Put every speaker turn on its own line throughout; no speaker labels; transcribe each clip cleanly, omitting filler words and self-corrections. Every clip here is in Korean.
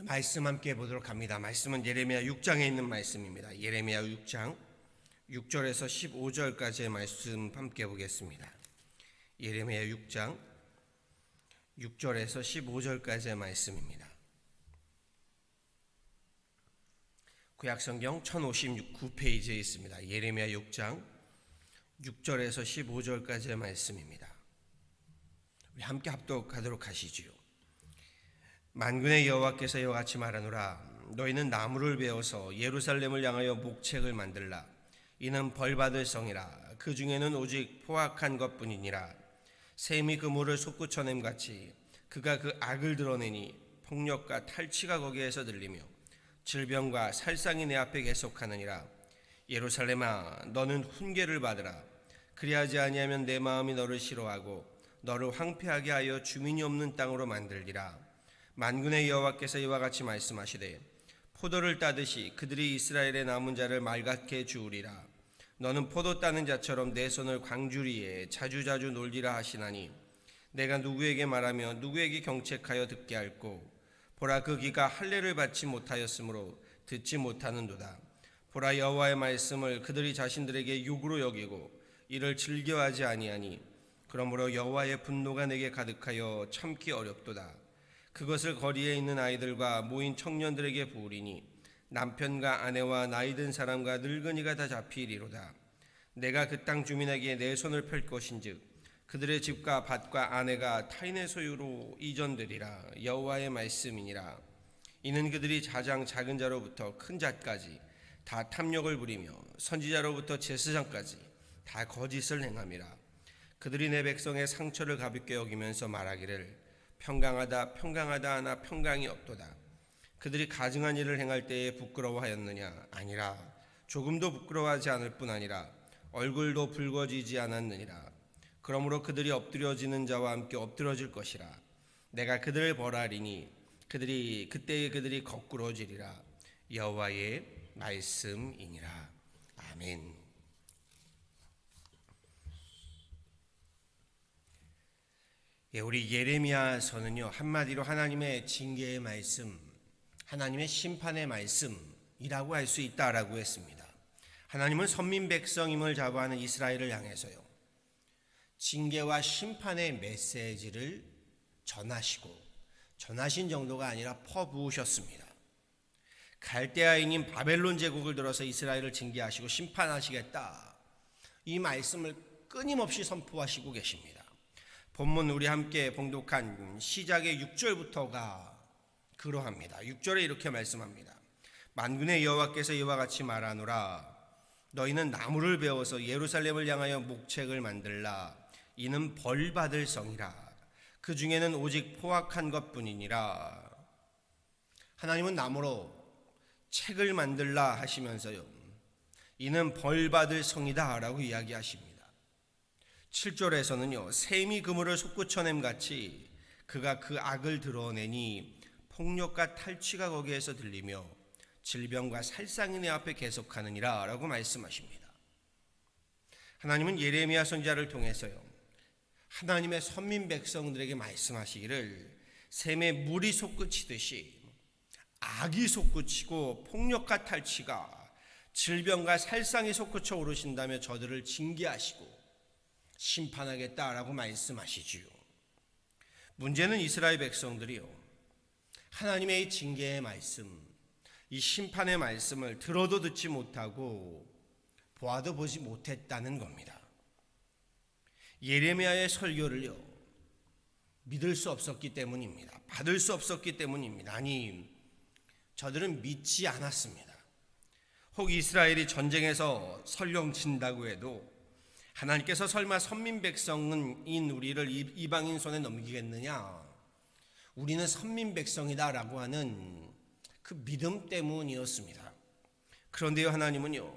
말씀 함께 보도록 합니다. 말씀은 예레미야 6장에 있는 말씀입니다. 예레미야 6장 6절에서 15절까지의 말씀 함께 보겠습니다. 예레미야 6장 6절에서 15절까지의 말씀입니다. 구약성경 1059페이지에 있습니다. 예레미야 6장 6절에서 15절까지의 말씀입니다. 우리 함께 합독하도록 하시지요. 만군의 여호와께서 이와 같이 말하노라. 너희는 나무를 베어서 예루살렘을 향하여 목책을 만들라. 이는 벌받을 성이라. 그 중에는 오직 포악한 것뿐이니라. 샘이 그물을 솟구쳐냄같이 그가 그 악을 드러내니 폭력과 탈취가 거기에서 들리며 질병과 살상이 내 앞에 계속하느니라. 예루살렘아, 너는 훈계를 받으라. 그리하지 아니하면 내 마음이 너를 싫어하고 너를 황폐하게 하여 주민이 없는 땅으로 만들리라. 만군의 여호와께서 이와 같이 말씀하시되 포도를 따듯이 그들이 이스라엘의 남은 자를 맑게 주우리라. 너는 포도 따는 자처럼 내 손을 광주리에 자주자주 놀리라 하시나니 내가 누구에게 말하며 누구에게 경책하여 듣게 할꼬. 보라, 그 귀가 할례를 받지 못하였으므로 듣지 못하는도다. 보라, 여호와의 말씀을 그들이 자신들에게 욕으로 여기고 이를 즐겨하지 아니하니 그러므로 여호와의 분노가 내게 가득하여 참기 어렵도다. 그것을 거리에 있는 아이들과 모인 청년들에게 부으리니 남편과 아내와 나이든 사람과 늙은이가 다 잡히리로다. 내가 그 땅 주민에게 내 손을 펼 것인즉 그들의 집과 밭과 아내가 타인의 소유로 이전되리라. 여호와의 말씀이니라. 이는 그들이 가장 작은 자로부터 큰 자까지 다 탐욕을 부리며 선지자로부터 제사장까지 다 거짓을 행함이라. 그들이 내 백성의 상처를 가볍게 여기면서 말하기를 평강하다 평강하다 하나 평강이 없도다. 그들이 가증한 일을 행할 때에 부끄러워하였느냐? 아니라 조금도 부끄러워하지 않을 뿐 아니라 얼굴도 붉어지지 않았느니라. 그러므로 그들이 엎드려지는 자와 함께 엎드려질 것이라. 내가 그들을 벌하리니 그때에 그들이 거꾸러지리라. 여호와의 말씀이니라. 아멘. 우리 예레미야서는요, 한마디로 하나님의 징계의 말씀, 하나님의 심판의 말씀이라고 할 수 있다라고 했습니다. 하나님은 선민 백성임을 자부하는 이스라엘을 향해서요, 징계와 심판의 메시지를 전하신 정도가 아니라 퍼부으셨습니다. 갈대아인인 바벨론 제국을 들어서 이스라엘을 징계하시고 심판하시겠다, 이 말씀을 끊임없이 선포하시고 계십니다. 본문 우리 함께 봉독한 시작의 6절부터가 그러합니다. 6절에 이렇게 말씀합니다. 만군의 여호와께서 이와 같이 말하노라. 너희는 나무를 베어서 예루살렘을 향하여 목책을 만들라. 이는 벌받을 성이라. 그 중에는 오직 포악한 것뿐이니라. 하나님은 나무로 책을 만들라 하시면서요, 이는 벌받을 성이다 라고 이야기하십니다. 7절에서는요, 샘이 그물을 솟구쳐냄같이 그가 그 악을 드러내니 폭력과 탈취가 거기에서 들리며 질병과 살상이 내 앞에 계속하느니라 라고 말씀하십니다. 하나님은 예레미야 선지자를 통해서요, 하나님의 선민 백성들에게 말씀하시기를 샘에 물이 솟구치듯이 악이 솟구치고 폭력과 탈취가 질병과 살상이 솟구쳐 오르신다며 저들을 징계하시고 심판하겠다라고 말씀하시지요. 문제는 이스라엘 백성들이요, 하나님의 이 징계의 말씀, 이 심판의 말씀을 들어도 듣지 못하고 보아도 보지 못했다는 겁니다. 예레미야의 설교를요, 믿을 수 없었기 때문입니다. 받을 수 없었기 때문입니다. 아니, 저들은 믿지 않았습니다. 혹 이스라엘이 전쟁에서 설령 진다고 해도 하나님께서 설마 선민 백성인 우리를 이방인 손에 넘기겠느냐? 우리는 선민 백성이다 라고 하는 그 믿음 때문이었습니다. 그런데요, 하나님은요,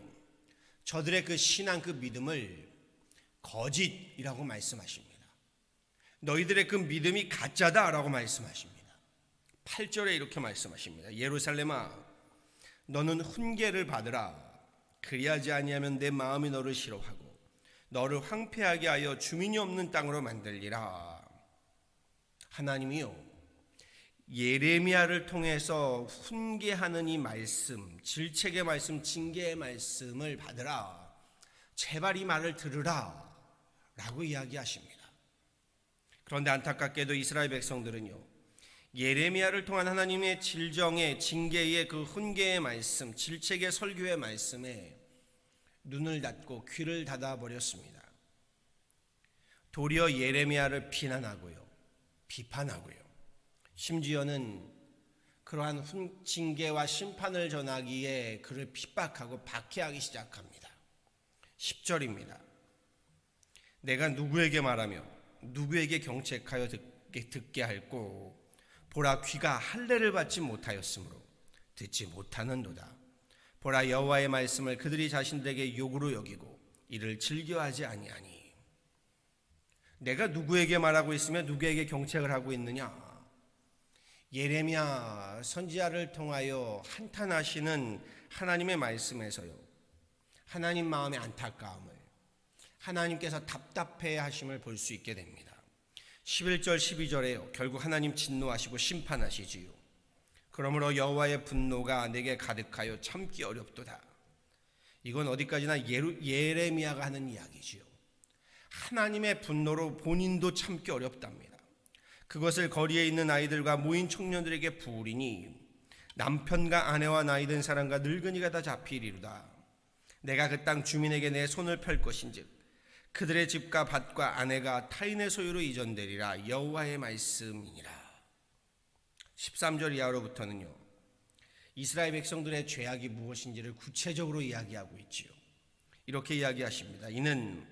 저들의 그 신앙, 그 믿음을 거짓이라고 말씀하십니다. 너희들의 그 믿음이 가짜다 라고 말씀하십니다. 8절에 이렇게 말씀하십니다. 예루살렘아, 너는 훈계를 받으라. 그리하지 아니하면 내 마음이 너를 싫어하고 너를 황폐하게 하여 주민이 없는 땅으로 만들리라. 하나님이요, 예레미야를 통해서 훈계하는 이 말씀, 질책의 말씀, 징계의 말씀을 받으라. 제발 이 말을 들으라 라고 이야기하십니다. 그런데 안타깝게도 이스라엘 백성들은요, 예레미야를 통한 하나님의 질정의, 징계의 그 훈계의 말씀, 질책의 설교의 말씀에 눈을 닫고 귀를 닫아버렸습니다. 도리어 예레미야를 비난하고요, 비판하고요, 심지어는 그러한 징계와 심판을 전하기에 그를 핍박하고 박해하기 시작합니다. 10절입니다. 내가 누구에게 말하며 누구에게 경책하여 듣게 할꼬. 보라, 귀가 할례를 받지 못하였으므로 듣지 못하는도다. 보라, 여호와의 말씀을 그들이 자신들에게 욕으로 여기고 이를 즐겨하지 아니하니. 내가 누구에게 말하고 있으며 누구에게 경책을 하고 있느냐? 예레미야 선지자를 통하여 한탄하시는 하나님의 말씀에서요, 하나님 마음의 안타까움을, 하나님께서 답답해 하심을 볼 수 있게 됩니다. 11절 12절에요. 결국 하나님 진노하시고 심판하시지요. 그러므로 여호와의 분노가 내게 가득하여 참기 어렵도다. 이건 어디까지나 예레미야가 하는 이야기지요. 하나님의 분노로 본인도 참기 어렵답니다. 그것을 거리에 있는 아이들과 모인 청년들에게 부으리니 남편과 아내와 나이 든 사람과 늙은이가 다 잡히리로다. 내가 그 땅 주민에게 내 손을 펼 것인즉 그들의 집과 밭과 아내가 타인의 소유로 이전되리라. 여호와의 말씀이니라. 13절 이하로부터는요, 이스라엘 백성들의 죄악이 무엇인지를 구체적으로 이야기하고 있지요. 이렇게 이야기하십니다. 이는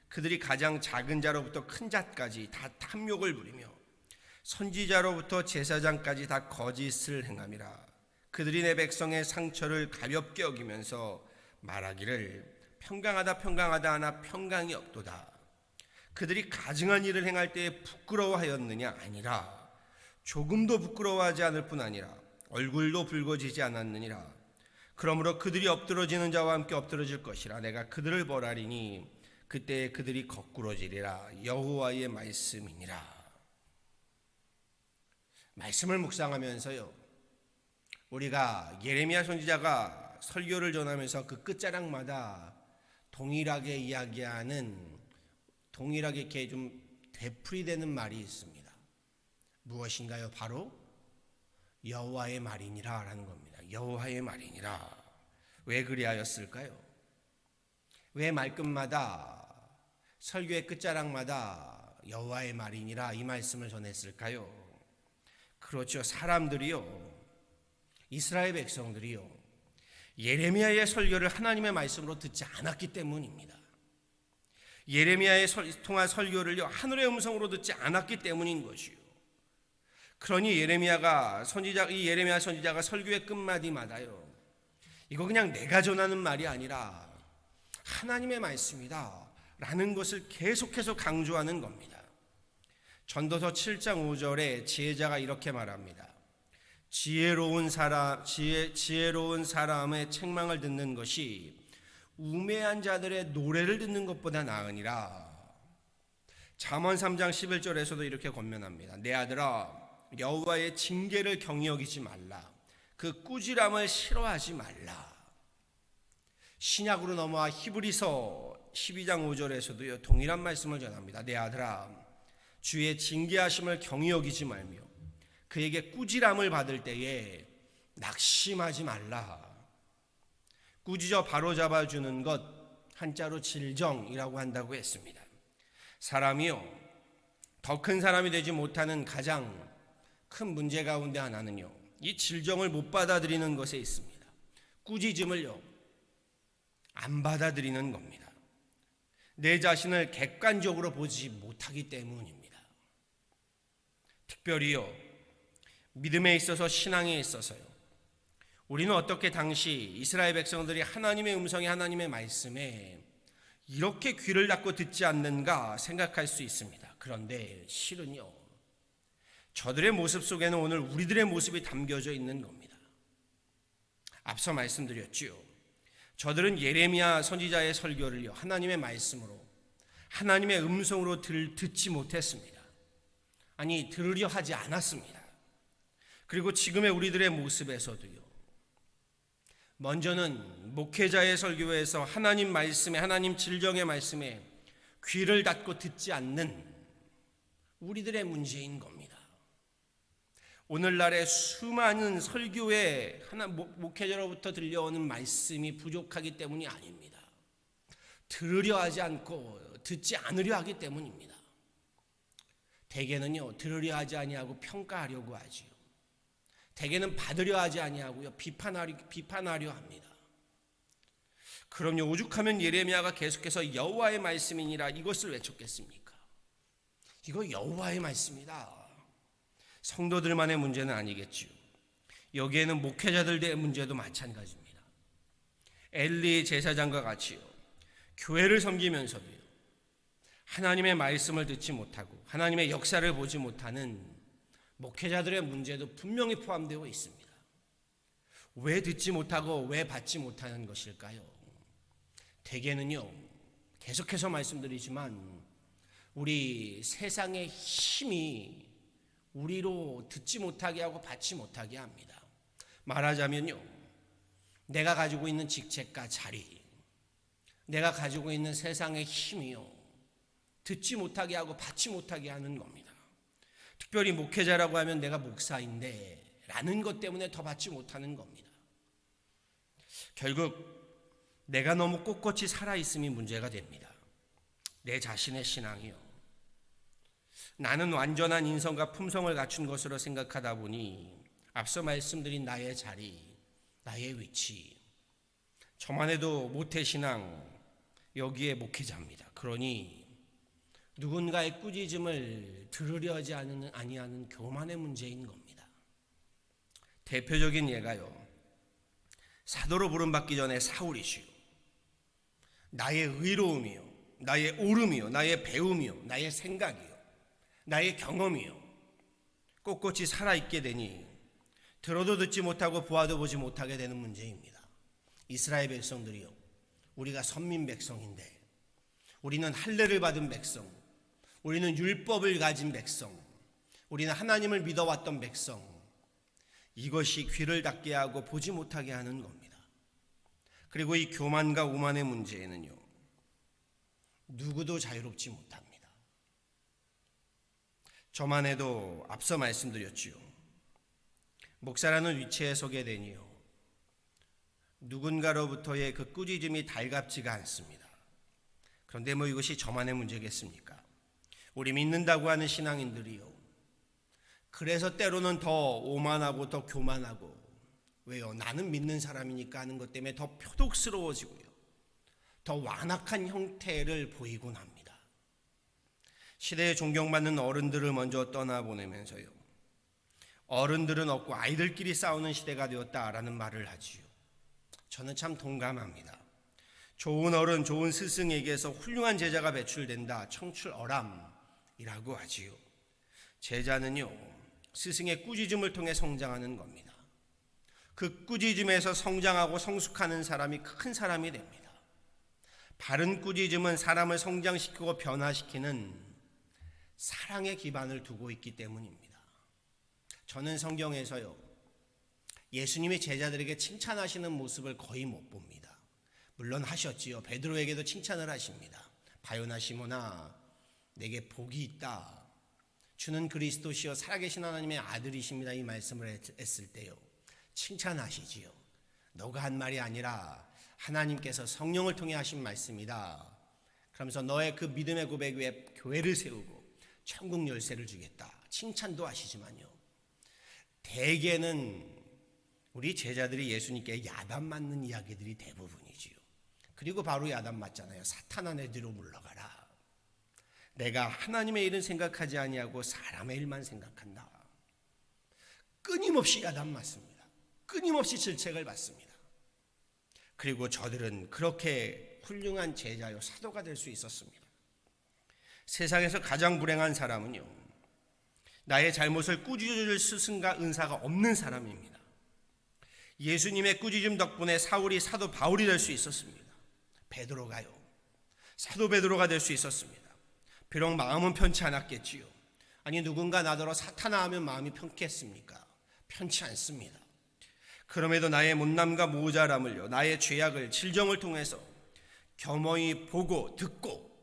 그들이 가장 작은 자로부터 큰 자까지 다 탐욕을 부리며 선지자로부터 제사장까지 다 거짓을 행함이라. 그들이 내 백성의 상처를 가볍게 여기면서 말하기를 평강하다 평강하다 하나 평강이 없도다. 그들이 가증한 일을 행할 때에 부끄러워하였느냐? 아니라 조금도 부끄러워하지 않을 뿐 아니라 얼굴도 붉어지지 않았느니라. 그러므로 그들이 엎드러지는 자와 함께 엎드러질 것이라. 내가 그들을 벌하리니 그때에 그들이 거꾸러지리라. 여호와의 말씀이니라. 말씀을 묵상하면서요, 우리가 예레미야 선지자가 설교를 전하면서 그 끝자락마다 동일하게 이야기하는, 동일하게 이렇게 좀 되풀이되는 말이 있습니다. 무엇인가요? 바로 여호와의 말이니라 라는 겁니다. 여호와의 말이니라. 왜 그리하였을까요? 왜 말끝마다, 설교의 끝자락마다 여호와의 말이니라 이 말씀을 전했을까요? 그렇죠. 사람들이요, 이스라엘 백성들이요, 예레미야의 설교를 하나님의 말씀으로 듣지 않았기 때문입니다. 예레미야의 통한 설교를요, 하늘의 음성으로 듣지 않았기 때문인 것이요. 그러니 이 예레미야 선지자가 설교의 끝마디마다요, 이거 그냥 내가 전하는 말이 아니라 하나님의 말씀이다 라는 것을 계속해서 강조하는 겁니다. 전도서 7장 5절에 지혜자가 이렇게 말합니다. 지혜로운 사람의 책망을 듣는 것이 우매한 자들의 노래를 듣는 것보다 나으니라. 잠언 3장 11절에서도 이렇게 권면합니다. 내 아들아, 여호와의 징계를 경히 여기지 말라. 그 꾸지람을 싫어하지 말라. 신약으로 넘어와 히브리서 12장 5절에서도요, 동일한 말씀을 전합니다. 내 아들아, 주의 징계하심을 경히 여기지 말며 그에게 꾸지람을 받을 때에 낙심하지 말라. 꾸짖어 바로잡아주는 것, 한자로 질정이라고 한다고 했습니다. 사람이요, 더 큰 사람이 되지 못하는 가장 큰 문제 가운데 하나는요, 이 질정을 못 받아들이는 것에 있습니다. 꾸짖음을요, 안 받아들이는 겁니다. 내 자신을 객관적으로 보지 못하기 때문입니다. 특별히요, 믿음에 있어서, 신앙에 있어서요, 우리는 어떻게 당시 이스라엘 백성들이 하나님의 음성에, 하나님의 말씀에 이렇게 귀를 닫고 듣지 않는가 생각할 수 있습니다. 그런데 실은요, 저들의 모습 속에는 오늘 우리들의 모습이 담겨져 있는 겁니다. 앞서 말씀드렸지요. 저들은 예레미야 선지자의 설교를요, 하나님의 말씀으로, 하나님의 음성으로 듣지 못했습니다. 아니, 들으려 하지 않았습니다. 그리고 지금의 우리들의 모습에서도요. 먼저는 목회자의 설교에서 하나님 말씀에, 하나님 진정의 말씀에 귀를 닫고 듣지 않는 우리들의 문제인 겁니다. 오늘날의 수많은 설교에 목회자로부터 들려오는 말씀이 부족하기 때문이 아닙니다. 들으려 하지 않고 듣지 않으려 하기 때문입니다. 대개는요, 들으려 하지 아니하고 평가하려고 하지요. 대개는 받으려 하지 아니하고요, 비판하려 합니다. 그럼요, 오죽하면 예레미야가 계속해서 여호와의 말씀이니라 이것을 외쳤겠습니까? 이거 여호와의 말씀이다. 성도들만의 문제는 아니겠지요. 여기에는 목회자들의 문제도 마찬가지입니다. 엘리 제사장과 같이요, 교회를 섬기면서도요, 하나님의 말씀을 듣지 못하고 하나님의 역사를 보지 못하는 목회자들의 문제도 분명히 포함되어 있습니다. 왜 듣지 못하고 왜 받지 못하는 것일까요? 대개는요, 계속해서 말씀드리지만 우리 세상의 힘이 우리로 듣지 못하게 하고 받지 못하게 합니다. 말하자면요, 내가 가지고 있는 직책과 자리, 내가 가지고 있는 세상의 힘이요, 듣지 못하게 하고 받지 못하게 하는 겁니다. 특별히 목회자라고 하면 내가 목사인데 라는 것 때문에 더 받지 못하는 겁니다. 결국 내가 너무 꼿꼿이 살아있음이 문제가 됩니다. 내 자신의 신앙이요, 나는 완전한 인성과 품성을 갖춘 것으로 생각하다 보니 앞서 말씀드린 나의 자리, 나의 위치, 저만 해도 모태신앙, 여기에 목회자입니다. 그러니 누군가의 꾸짖음을 들으려 하지 아니하는 교만의 문제인 겁니다. 대표적인 예가요, 사도로 부름받기 전에 사울이시요, 나의 의로움이요, 나의 옳음이요, 나의 배움이요, 나의 생각이요, 나의 경험이요, 꼿꼿이 살아있게 되니 들어도 듣지 못하고 보아도 보지 못하게 되는 문제입니다. 이스라엘 백성들이요, 우리가 선민 백성인데, 우리는 할례를 받은 백성, 우리는 율법을 가진 백성, 우리는 하나님을 믿어왔던 백성, 이것이 귀를 닫게 하고 보지 못하게 하는 겁니다. 그리고 이 교만과 오만의 문제에는요, 누구도 자유롭지 못합니다. 저만 해도 앞서 말씀드렸지요, 목사라는 위치에 서게 되니요, 누군가로부터의 그 꾸짖음이 달갑지가 않습니다. 그런데 이것이 저만의 문제겠습니까? 우리 믿는다고 하는 신앙인들이요, 그래서 때로는 더 오만하고 더 교만하고, 왜요? 나는 믿는 사람이니까 하는 것 때문에 더 표독스러워지고요, 더 완악한 형태를 보이곤 합니다. 시대에 존경받는 어른들을 먼저 떠나보내면서요, 어른들은 없고 아이들끼리 싸우는 시대가 되었다라는 말을 하지요. 저는 참 동감합니다. 좋은 어른, 좋은 스승에게서 훌륭한 제자가 배출된다, 청출어람이라고 하지요. 제자는요, 스승의 꾸짖음을 통해 성장하는 겁니다. 그 꾸짖음에서 성장하고 성숙하는 사람이 큰 사람이 됩니다. 바른 꾸짖음은 사람을 성장시키고 변화시키는 사랑의 기반을 두고 있기 때문입니다. 저는 성경에서요, 예수님이 제자들에게 칭찬하시는 모습을 거의 못 봅니다. 물론 하셨지요. 베드로에게도 칭찬을 하십니다. 바요나 시몬아, 내게 복이 있다. 주는 그리스도시요 살아계신 하나님의 아들이십니다. 이 말씀을 했을 때요, 칭찬하시지요. 너가 한 말이 아니라 하나님께서 성령을 통해 하신 말씀이다. 그러면서 너의 그 믿음의 고백 위에 교회를 세우고 천국 열쇠를 주겠다. 칭찬도 하시지만요, 대개는 우리 제자들이 예수님께 야단 맞는 이야기들이 대부분이지요. 그리고 바로 야단 맞잖아요. 사탄아, 내 뒤로 물러가라. 내가 하나님의 일은 생각하지 아니하고 사람의 일만 생각한다. 끊임없이 야단 맞습니다. 끊임없이 질책을 받습니다. 그리고 저들은 그렇게 훌륭한 제자요 사도가 될 수 있었습니다. 세상에서 가장 불행한 사람은요, 나의 잘못을 꾸짖을 스승과 은사가 없는 사람입니다. 예수님의 꾸짖음 덕분에 사울이 사도 바울이 될 수 있었습니다. 베드로가요, 사도 베드로가 될 수 있었습니다. 비록 마음은 편치 않았겠지요. 아니, 누군가 나더러 사탄아 하면 마음이 편겠습니까? 편치 않습니다. 그럼에도 나의 못남과 모자람을요, 나의 죄악을 질정을 통해서 겸허히 보고 듣고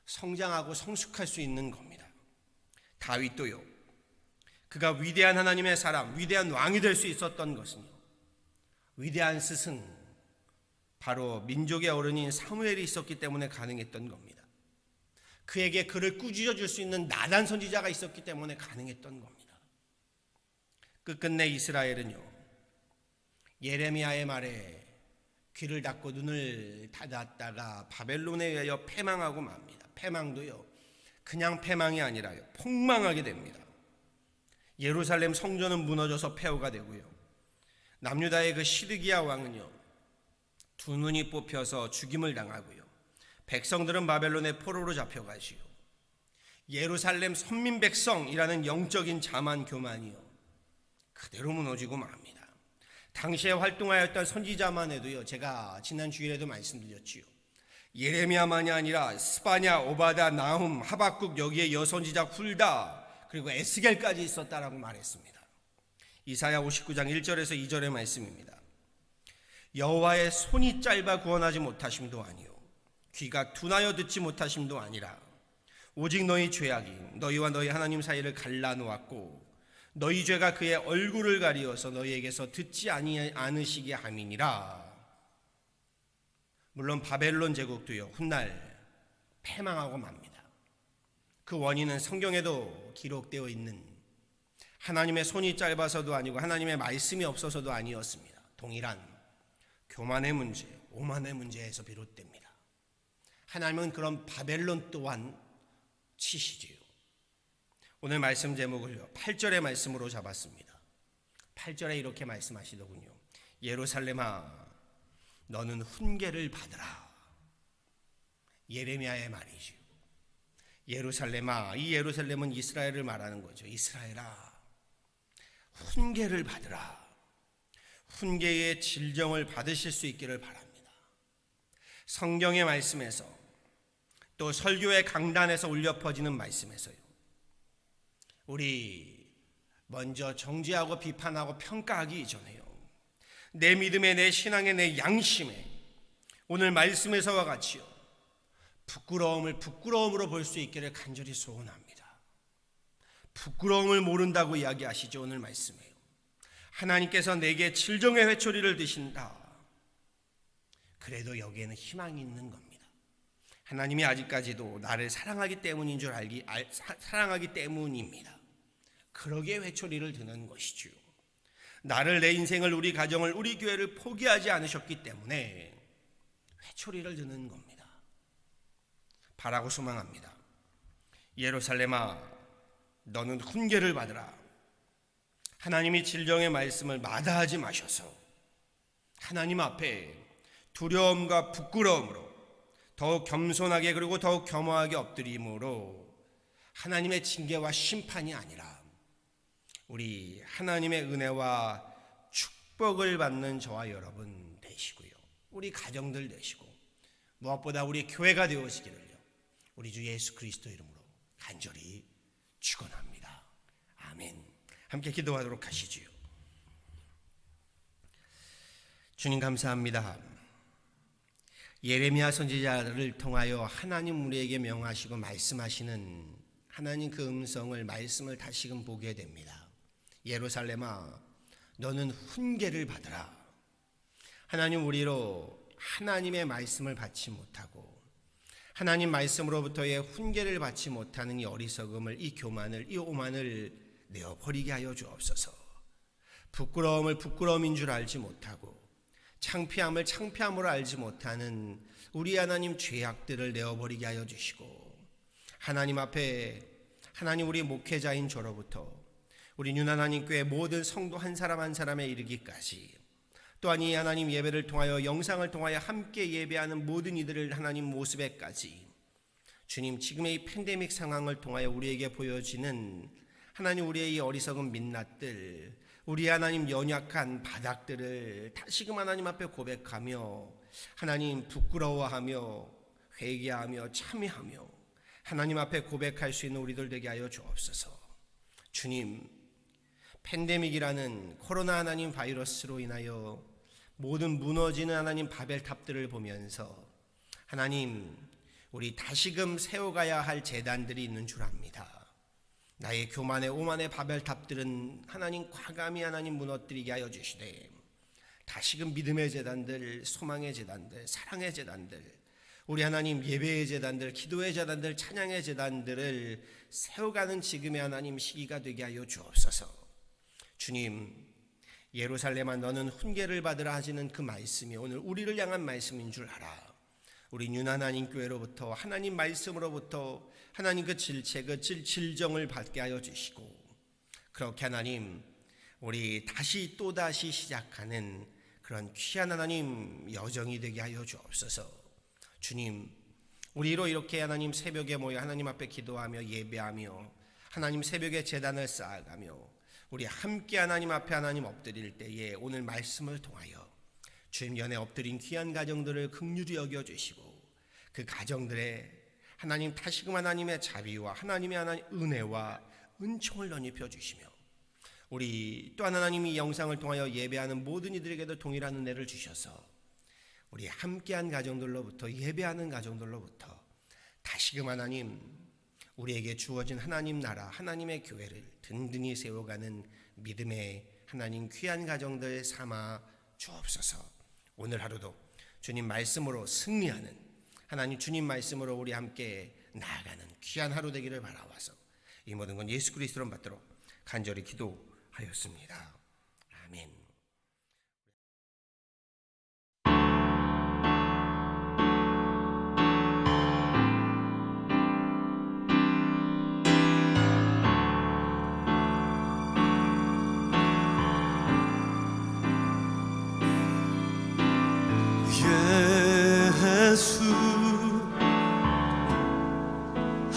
성장하고 성숙할 수 있는 겁니다. 다윗도요, 그가 위대한 하나님의 사람, 위대한 왕이 될 수 있었던 것은요, 위대한 스승, 바로 민족의 어른인 사무엘이 있었기 때문에 가능했던 겁니다. 그에게 그를 꾸짖어 줄 수 있는 나단 선지자가 있었기 때문에 가능했던 겁니다. 끝끝내 이스라엘은요, 예레미야의 말에 귀를 닫고 눈을 닫았다가 바벨론에 의하여 패망하고 맙니다. 패망도요, 그냥 패망이 아니라요, 폭망하게 됩니다. 예루살렘 성전은 무너져서 폐허가 되고요, 남유다의 그 시드기야 왕은요, 두 눈이 뽑혀서 죽임을 당하고요, 백성들은 바벨론의 포로로 잡혀가시고, 예루살렘 선민 백성이라는 영적인 자만 교만이요, 그대로 무너지고 맙니다. 당시에 활동하였던 선지자만 해도요, 제가 지난 주일에도 말씀드렸지요, 예레미야만이 아니라 스바냐, 오바다, 나훔, 하박국, 여기에 여선지자 훌다, 그리고 에스겔까지 있었다라고 말했습니다. 이사야 59장 1절에서 2절의 말씀입니다. 여호와의 손이 짧아 구원하지 못하심도 아니요, 귀가 둔하여 듣지 못하심도 아니라 오직 너희 죄악이 너희와 너희 하나님 사이를 갈라놓았고 너희 죄가 그의 얼굴을 가리어서 너희에게서 듣지 않으시게 함이니라. 물론 바벨론 제국도요, 훗날 패망하고 맙니다. 그 원인은 성경에도 기록되어 있는 하나님의 손이 짧아서도 아니고 하나님의 말씀이 없어서도 아니었습니다. 동일한 교만의 문제, 오만의 문제에서 비롯됩니다. 하나님은 그런 바벨론 또한 치시지요. 오늘 말씀 제목을요, 8절의 말씀으로 잡았습니다. 8절에 이렇게 말씀하시더군요. 예루살렘아, 너는 훈계를 받으라. 예레미야의 말이죠. 예루살렘아, 이 예루살렘은 이스라엘을 말하는 거죠. 이스라엘아, 훈계를 받으라. 훈계의 질정을 받으실 수 있기를 바랍니다. 성경의 말씀에서, 또 설교의 강단에서 울려 퍼지는 말씀에서요, 우리 먼저 정죄하고 비판하고 평가하기 이전에요, 내 믿음에, 내 신앙에, 내 양심에 오늘 말씀에서와 같이요, 부끄러움을 부끄러움으로 볼 수 있기를 간절히 소원합니다. 부끄러움을 모른다고 이야기하시죠. 오늘 말씀에요, 하나님께서 내게 질정의 회초리를 드신다. 그래도 여기에는 희망이 있는 겁니다. 하나님이 아직까지도 나를 사랑하기 때문인 줄 사랑하기 때문입니다. 그러기에 회초리를 드는 것이지요. 나를, 내 인생을, 우리 가정을, 우리 교회를 포기하지 않으셨기 때문에 회초리를 드는 겁니다. 바라고 소망합니다. 예루살렘아, 너는 훈계를 받으라. 하나님이 질정의 말씀을 마다하지 마셔서 하나님 앞에 두려움과 부끄러움으로 더욱 겸손하게, 그리고 더욱 겸허하게 엎드림으로 하나님의 징계와 심판이 아니라 우리 하나님의 은혜와 축복을 받는 저와 여러분 되시고요, 우리 가정들 되시고 무엇보다 우리 교회가 되어지기를요, 우리 주 예수 그리스도 이름으로 간절히 축원합니다. 아멘. 함께 기도하도록 하시지요. 주님 감사합니다. 예레미야 선지자를 통하여 하나님 우리에게 명하시고 말씀하시는 하나님 그 음성을, 말씀을 다시금 보게 됩니다. 예루살렘아, 너는 훈계를 받으라. 하나님, 우리로 하나님의 말씀을 받지 못하고 하나님 말씀으로부터의 훈계를 받지 못하는 이 어리석음을, 이 교만을, 이 오만을 내어버리게 하여 주옵소서. 부끄러움을 부끄러움인 줄 알지 못하고 창피함을 창피함으로 알지 못하는 우리 하나님 죄악들을 내어버리게 하여 주시고, 하나님 앞에, 하나님 우리 목회자인 저로부터 우리 윤하나님 교회 모든 성도 한 사람 한 사람에 이르기까지, 또한 이 하나님 예배를 통하여, 영상을 통하여 함께 예배하는 모든 이들을 하나님 모습에까지, 주님 지금의 이 팬데믹 상황을 통하여 우리에게 보여지는 하나님 우리의 이 어리석은 민낯들, 우리 하나님 연약한 바닥들을 다시금 하나님 앞에 고백하며 하나님 부끄러워하며 회개하며 참회하며 하나님 앞에 고백할 수 있는 우리들 되게 하여 주옵소서. 주님, 팬데믹이라는 코로나 하나님 바이러스로 인하여 모든 무너지는 하나님 바벨탑들을 보면서 하나님, 우리 다시금 세워가야 할 재단들이 있는 줄 압니다. 나의 교만의 오만의 바벨탑들은 하나님 과감히 하나님 무너뜨리게 하여 주시되, 다시금 믿음의 재단들, 소망의 재단들, 사랑의 재단들, 우리 하나님 예배의 재단들, 기도의 재단들, 찬양의 재단들을 세워가는 지금의 하나님 시기가 되게 하여 주옵소서. 주님, 예루살렘아 너는 훈계를 받으라 하시는 그 말씀이 오늘 우리를 향한 말씀인 줄 알아. 우리 윤하나님 교회로부터 하나님 말씀으로부터 하나님 그 질체, 그 질정을 받게 하여 주시고, 그렇게 하나님 우리 다시 또다시 시작하는 그런 귀한 하나님 여정이 되게 하여 주옵소서. 주님, 우리로 이렇게 하나님 새벽에 모여 하나님 앞에 기도하며 예배하며 하나님 새벽에 제단을 쌓아가며 우리 함께 하나님 앞에 하나님 엎드릴 때에 오늘 말씀을 통하여 주님 연에 엎드린 귀한 가정들을 긍휼히 여겨주시고, 그 가정들의 하나님 다시금 하나님의 자비와 하나님의 하나님 은혜와 은총을 덧입혀 주시며, 우리 또한 하나님이 이 영상을 통하여 예배하는 모든 이들에게도 동일한 은혜를 주셔서 우리 함께한 가정들로부터, 예배하는 가정들로부터 다시금 하나님 우리에게 주어진 하나님 나라, 하나님의 교회를 든든히 세워가는 믿음의 하나님 귀한 가정들 삼아 주옵소서. 오늘 하루도 주님 말씀으로 승리하는 하나님 주님 말씀으로 우리 함께 나아가는 귀한 하루 되기를 바라와서 이 모든 건 예수 그리스도로 받도록 간절히 기도하였습니다. 아멘.
예수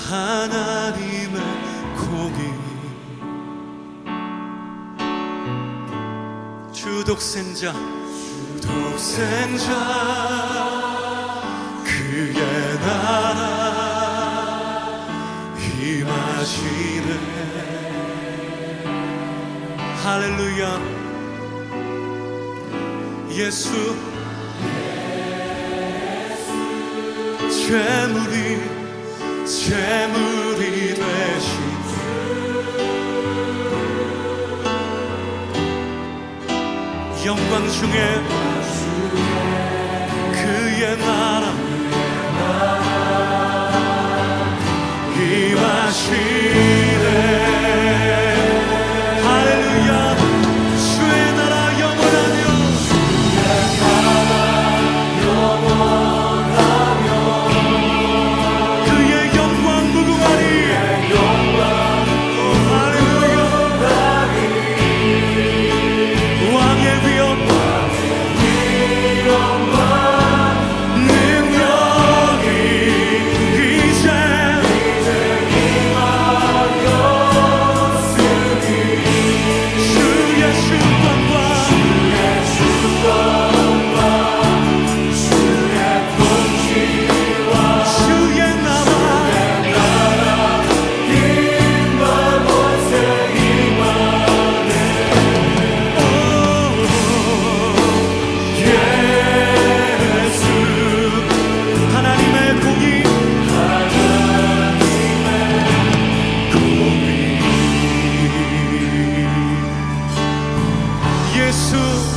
하나님의 공의 주독생자 그의 나라 임하시네. 할렐루야. 예수 재물이 되신 영광 중에 그의 나라 임하시네. 할렐루야. 주의 나라 영원하며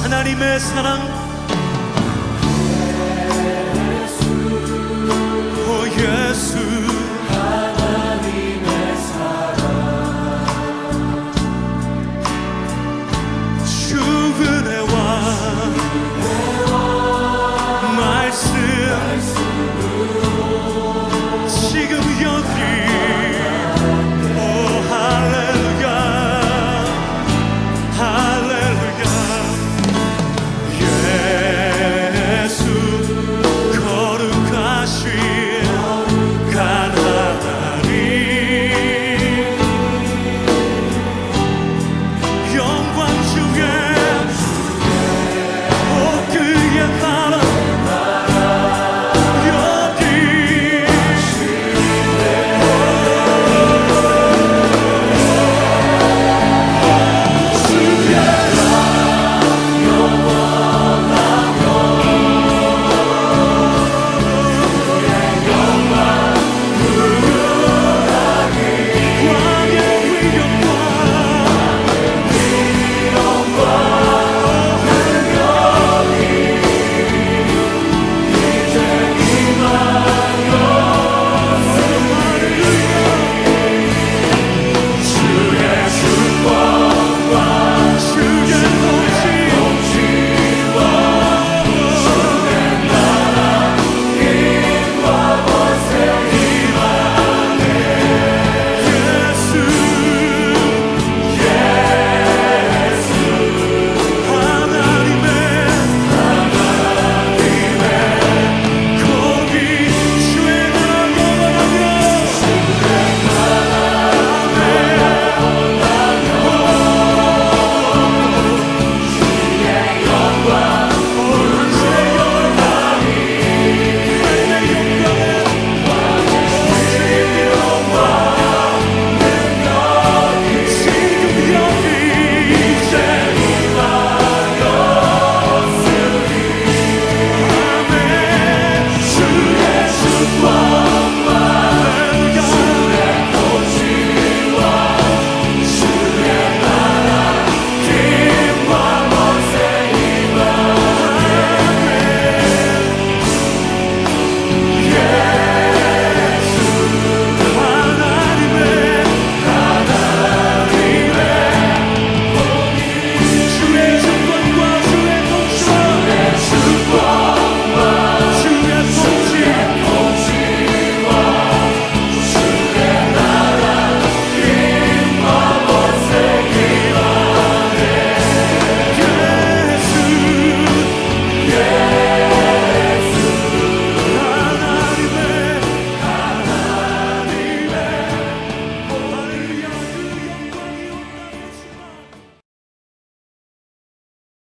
하나님의 사랑